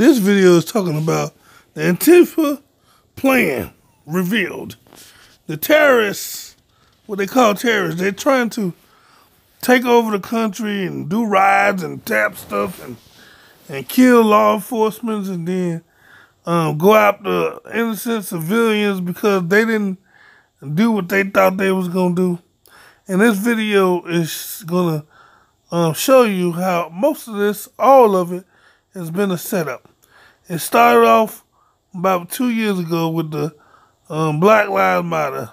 This video is talking about the Antifa plan revealed. The terrorists, what they call terrorists, they're trying to take over the country and do riots and tap stuff and kill law enforcement and then go after innocent civilians because they didn't do what they thought they was going to do. And this video is going to show you how most of this, all of it, has been a setup. It started off about 2 years ago with the Black Lives Matter,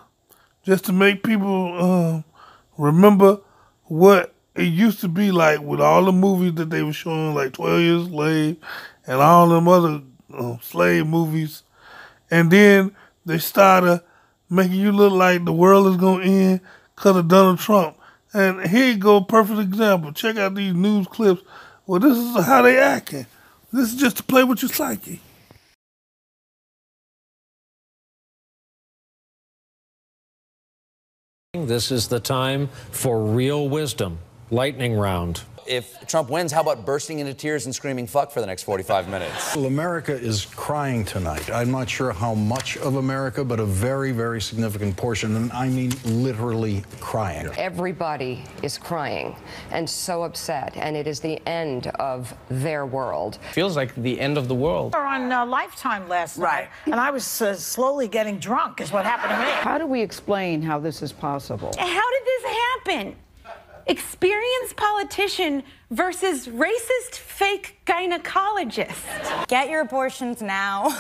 just to make people remember what it used to be like with all the movies that they were showing, like 12 Years a Slave and all them other slave movies. And then they started making you look like the world is going to end because of Donald Trump. And here you go, perfect example. Check out these news clips. Well, this is how they acting. This is just to play with your psyche. This is the time for real wisdom. Lightning round. If Trump wins, how about bursting into tears and screaming fuck for the next 45 minutes? Well, America is crying tonight. I'm not sure how much of America, but a very, very significant portion, and I mean literally crying. Everybody is crying and so upset, and it is the end of their world. Feels like the end of the world. We were on Lifetime last night, and I was slowly getting drunk is what happened to me. How do we explain how this is possible? How did this happen? Experienced politician versus racist fake gynecologist. Get your abortions now,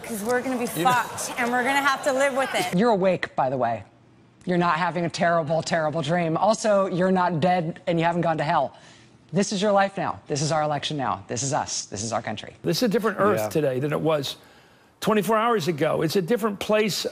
because we're going to be fucked, and we're going to have to live with it. You're awake, by the way. You're not having a terrible, terrible dream. Also, you're not dead and you haven't gone to hell. This is your life now. This is our election now. This is us. This is our country. This is a different Earth today than it was 24 hours ago. It's a different place.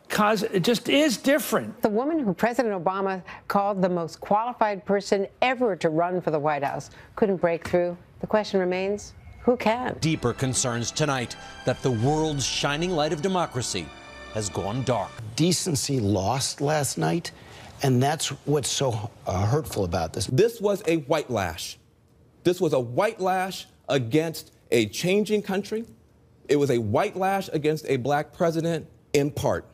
Cause it just is different. The woman who President Obama called the most qualified person ever to run for the White House couldn't break through. The question remains, who can? Deeper concerns tonight that the world's shining light of democracy has gone dark. Decency lost last night, and that's what's so hurtful about this. This was a white lash. This was a white lash against a changing country. It was a white lash against a black president in part.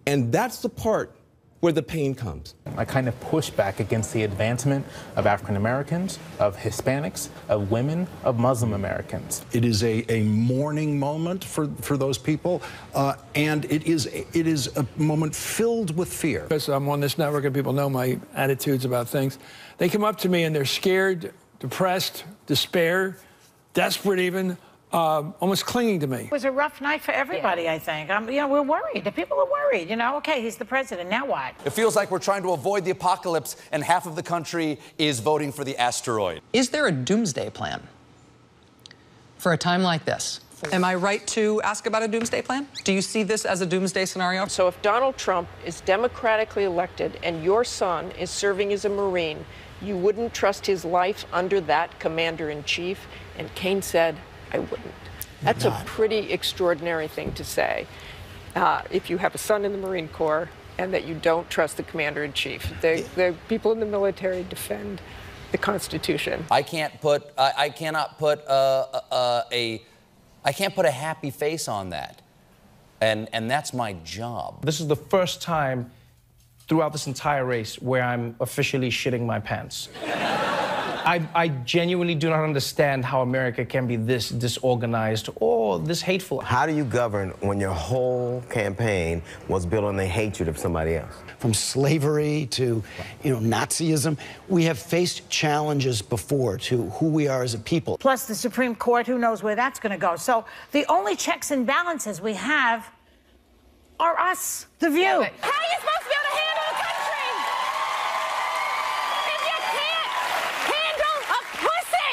And that's the part where the pain comes. I kind of push back against the advancement of African Americans, of Hispanics, of women, of Muslim Americans. It is a mourning moment for those people, and it is a moment filled with fear. Because I'm on this network and people know my attitudes about things. They come up to me and they're scared, depressed, despair, desperate even. Almost clinging to me. It was a rough night for everybody, I think. We're worried. The people are worried. Okay, he's the president. Now what? It feels like we're trying to avoid the apocalypse, and half of the country is voting for the asteroid. Is there a doomsday plan for a time like this? Am I right to ask about a doomsday plan? Do you see this as a doomsday scenario? So if Donald Trump is democratically elected and your son is serving as a Marine, you wouldn't trust his life under that commander-in-chief? And Kane said, I wouldn't. That's a pretty extraordinary thing to say if you have a son in the Marine Corps and that you don't trust the commander-in-chief. The people in the military defend the Constitution. I can't put I cannot put a happy face on that, and that's my job. This is the first time throughout this entire race where I'm officially shitting my pants. I genuinely do not understand how America can be this disorganized or this hateful. How do you govern when your whole campaign was built on the hatred of somebody else? From slavery to, Nazism, we have faced challenges before to who we are as a people. Plus the Supreme Court, who knows where that's going to go. So the only checks and balances we have are us, the View. How are you supposed to be able to handle a country if you can't handle a pussy?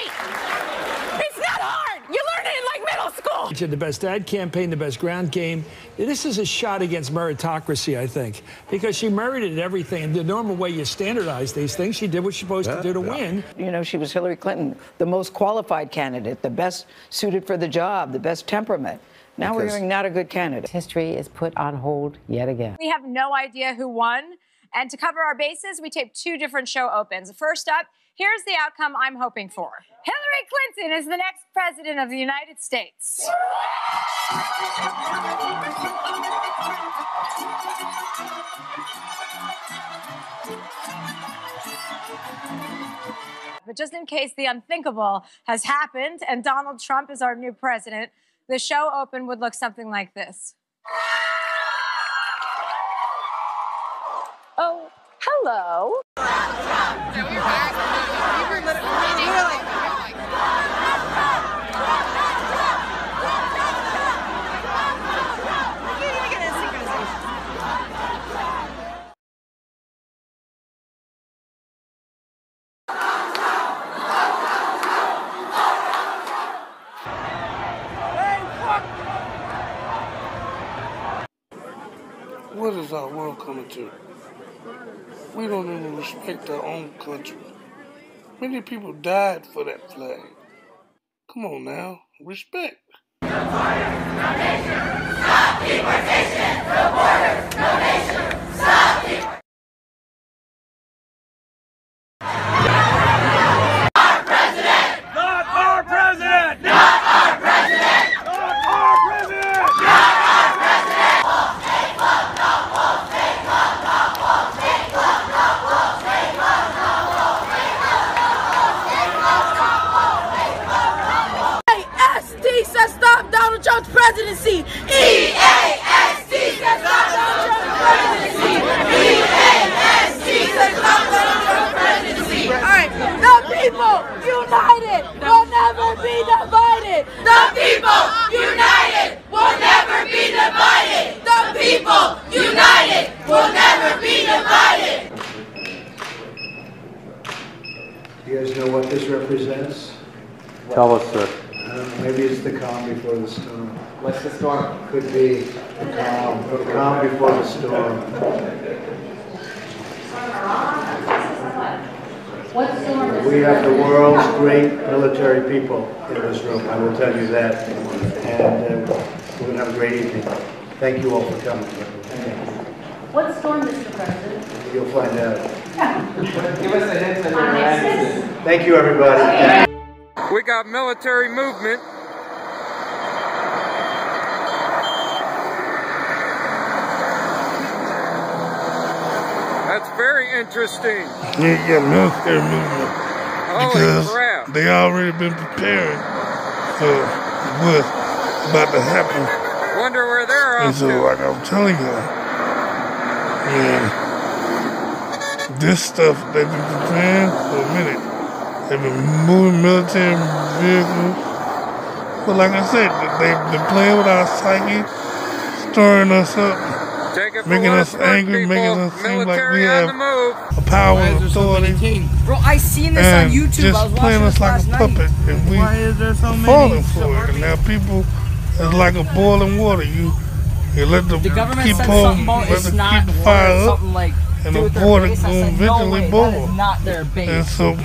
It's not hard. You learn it in like middle school. She had the best ad campaign, the best ground game. This is a shot against meritocracy, I think, because she merited everything. And the normal way you standardize these things, she did what she's supposed to do to win. She was Hillary Clinton, the most qualified candidate, the best suited for the job, the best temperament. Now we're hearing not a good candidate. History is put on hold yet again. We have no idea who won. And to cover our bases, we taped 2 different show opens. First up, here's the outcome I'm hoping for. Hillary Clinton is the next president of the United States. But just in case the unthinkable has happened and Donald Trump is our new president, the show open would look something like this. Oh, hello. What is our world coming to? We don't even respect our own country. Many people died for that flag. Come on now, respect. No nation, stop deportation. No borders, no nation, stop deportation. Our president! Not our president! Not our president! Not our president! Not our president! EASD says stop Donald Trump's presidency. EASD says stop Donald Trump's presidency. EASD says stop Donald Trump's presidency. All right, the people united will never be divided. The people united will never be divided. The people united will never be divided. You guys know what this represents? Tell us, sir. Maybe it's the calm before the storm. What's the storm? Could be the calm before the storm. What storm? We have the world's great military people in this room, I will tell you that. And we're going to have a great evening. Thank you all for coming. What storm, Mr. President? You'll find out. Give us a hint of your answers. Thank you, everybody. We got military movement. That's very interesting. Yeah, military movement. Holy because crap. they already been preparing for what's about to happen. Wonder where they're And off so, to. like I'm telling you, this stuff they've been preparing for a minute. They've been moving military vehicles. But like I said, they've been playing with our psyche, stirring us up, making us angry, making us seem like we have a power and authority. Bro, I seen this on YouTube. Just I was playing watching us this like last a night. puppet, and we falling for it. And now people, it's like a boiling water. You let the government keep said on, something about let it's the not keep the fire water, up, something like and do the with their water base. I gonna said, no eventually way, boil. that is not their base. And so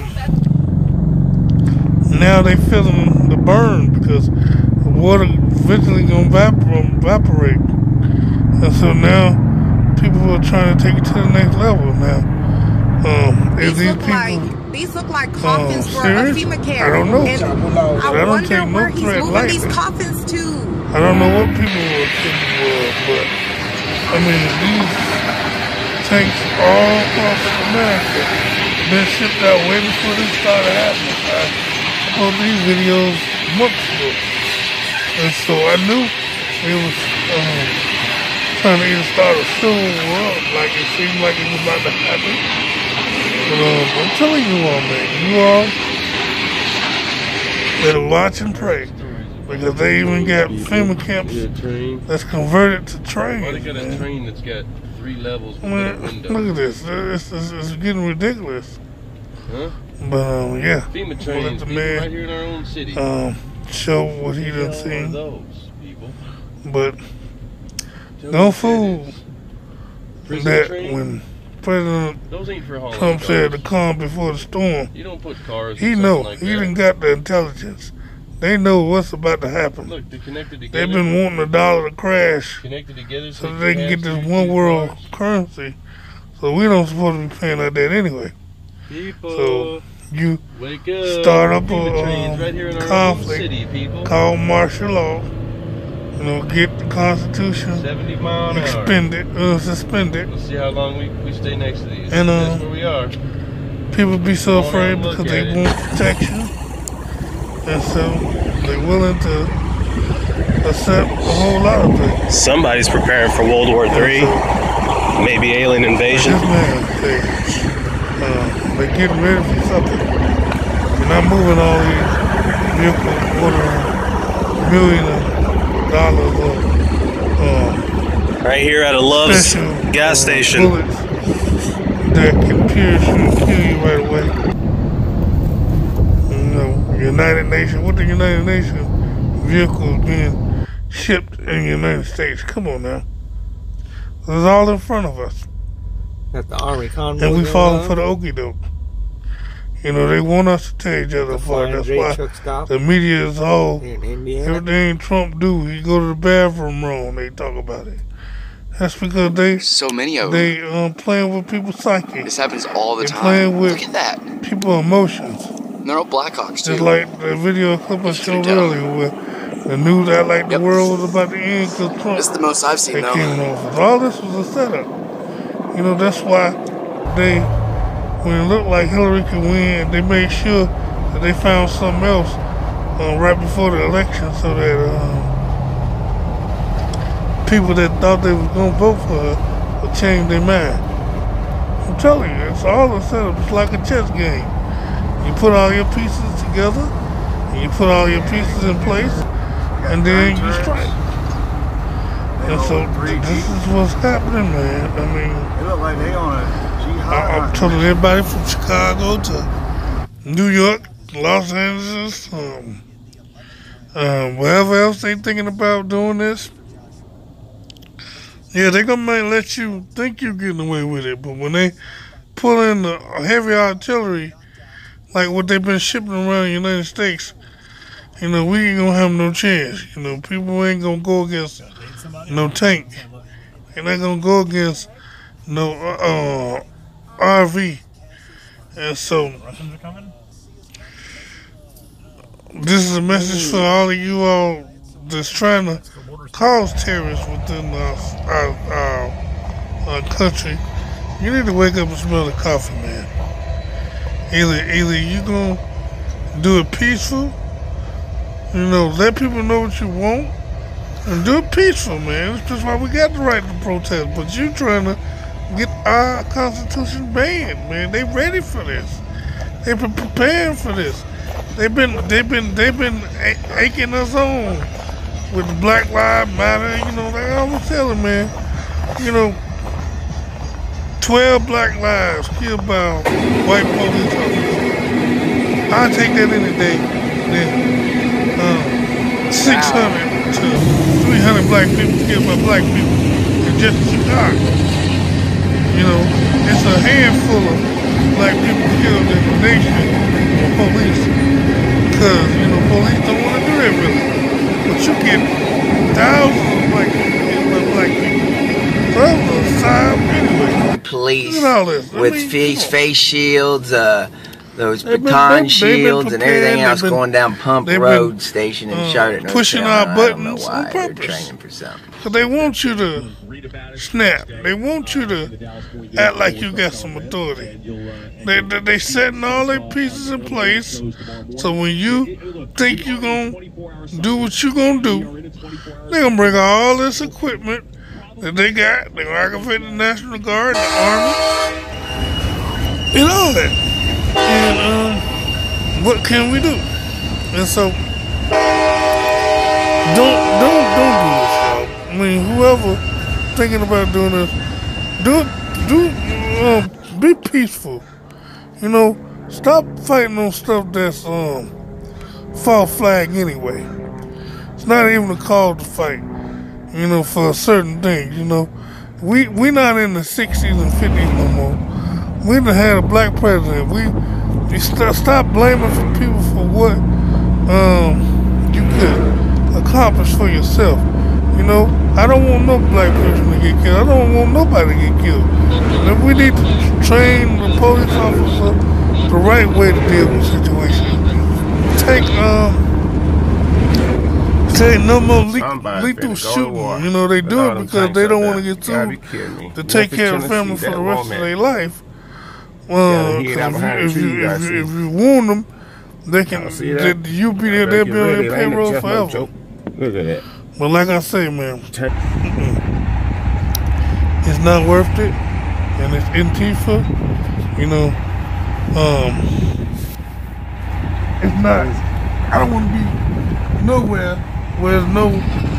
now they feeling the burn because the water eventually gonna evaporate. And so now people are trying to take it to the next level now. These look like coffins for a serious? FEMA care. I don't know. I don't wonder take no where he's threat moving lightly. these coffins to. I don't know what people were thinking was, but I mean, these tanks all across America been shipped out way before this started happening. I saw these videos months ago, and so I knew it was trying to either start a civil war, like it seemed like it was about to happen. But I'm telling you all, man, you all better watch and pray. Because they even got FEMA camps that's converted to trains. Why they got a train that's got 3 levels with Man, a window? look at this. It's getting ridiculous. Huh? But yeah, FEMA we'll trains, let the people man right here in our own city. show what he done One of seen. those people. But Tell don't me fool Prison that train? when President Those ain't for hauling Trump said cars. the calm before the storm. You don't put cars He in know. something like He that. done got the intelligence. They know what's about to happen. Look, they're connected together. They've been wanting the dollar to crash Connected together so you they can have get this to one use world cars. currency So we don't supposed to be paying like that anyway. So you start up a conflict called martial law. You know, get the Constitution suspended. Let's see how long we stay next to these. And that's where we are. people be so afraid because they want protection, and so they're willing to accept a whole lot of things. Somebody's preparing for World War III, maybe alien invasion. This man, they're getting ready for something. They're not moving all these vehicles ordering $millions right here at a Love's gas station. Bullets that can pierce you and kill you right away. You know, United Nations, what the United Nations vehicles being shipped in the United States? Come on now. It's all in front of us. Got the Army convoy. And we falling for the okie doke. You know, they want us to tear each other apart. That's why the media is all, everything Trump do, he go to the bathroom wrong, they talk about it. That's because they so many of them. Playing with people's psyche. This happens all the time. Playing with Look at that. people's emotions. And they're all Blackhawks too. Just like the video clip I showed earlier where the news act like the world was about to end because Trump. This is the most I've seen though. Came in office. All this was a setup. You know, that's why when it looked like Hillary could win, they made sure that they found something else right before the election so that people that thought they was going to vote for her would change their mind. I'm telling you, it's all a setup. It's like a chess game. You put all your pieces together, and you put all your pieces in place, and then you strike. And so this is what's happening, man. I mean, They look like they on a jihad. I'm telling everybody from Chicago to New York, Los Angeles, wherever else they thinking about doing this. Yeah, they might let you think you're getting away with it, but when they pull in the heavy artillery, like what they've been shipping around the United States, you know, we ain't gonna have no chance. You know, people ain't gonna go against no tank. They're not gonna go against no RV. And so, this is a message for all of you all that's trying to cause terrorists within our country. You need to wake up and smell the coffee, man. Either you gonna do it peaceful, you know, let people know what you want, and do it peaceful, man. That's just why we got the right to protest. But you trying to get our Constitution banned, man. They ready for this. They've been preparing for this. They've been aching us on with the Black Lives Matter. You know, like I was telling, man. You know, 12 black lives killed by white police officers. I'll take that any day. Then 600 to 300 black people killed by black people in just Chicago. You know, it's a handful of black people killed in the nation by police. Because, you know, police don't want to do that really. But you get thousands of black people killed by black people. So that was a sign anyway. Police this. with face shields, those baton shields and everything else going down Pump Road Station in Charlotte, North pushing Carolina. our buttons I don't know why. on purpose. They're training for something. Because they want you to snap. They want you to act like you got some authority. They setting all their pieces in place. So when you think you going to do what you going to do, they going to bring all this equipment that they got. They going to activate the National Guard, the Army, and all that. And what can we do? And so don't do this, y'all. I mean, whoever thinking about doing this, be peaceful. You know, stop fighting on stuff that's false flag anyway. It's not even a call to fight. You know, for a certain thing. You know, we not in the 60s and 50s no more. We done had a black president. We stop blaming for people for what you could accomplish for yourself. You know, I don't want no black person to get killed. I don't want nobody to get killed. And if we need to train the police officer the right way to deal with situations. Say no more lethal shooting. You know, they do it because they don't want to get sued to take care of the family for the rest of their life. If you warn them, they can. You'll be there. They'll be on their payroll forever. Look at that. But like I say, man, it's not worth it, and it's Antifa. You know, it's not. I don't want to be nowhere where there's no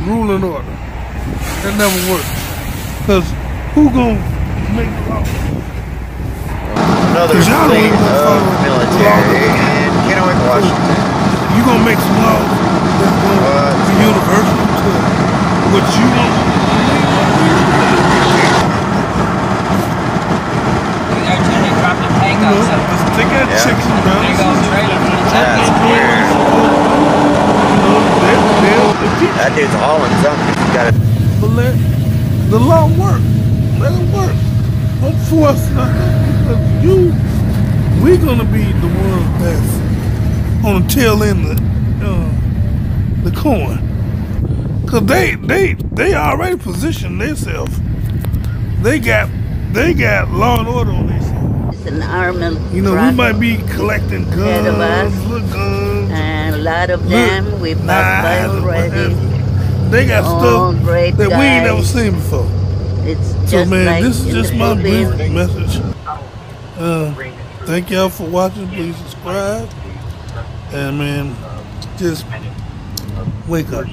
rule and order. That never works. Cause who gonna make the law? Another thing of military in Kennewick, Washington. You gonna make some laws that's gonna be universal to what you want. They got checks and balances. That's weird. That dude's hauling something. He's got it. But let the law work. Let it work. Don't force nothing. Because we're gonna be the ones that's on the tail end of the coin. Cause they already positioned themselves. They got law and order on themselves. An armed you know, we might be collecting guns, and a lot of them we passed by already. They got stuff that we ain't never seen before. It's so just man, like this is just my brief movies. message. Thank y'all for watching. Please subscribe. And man, just wake up.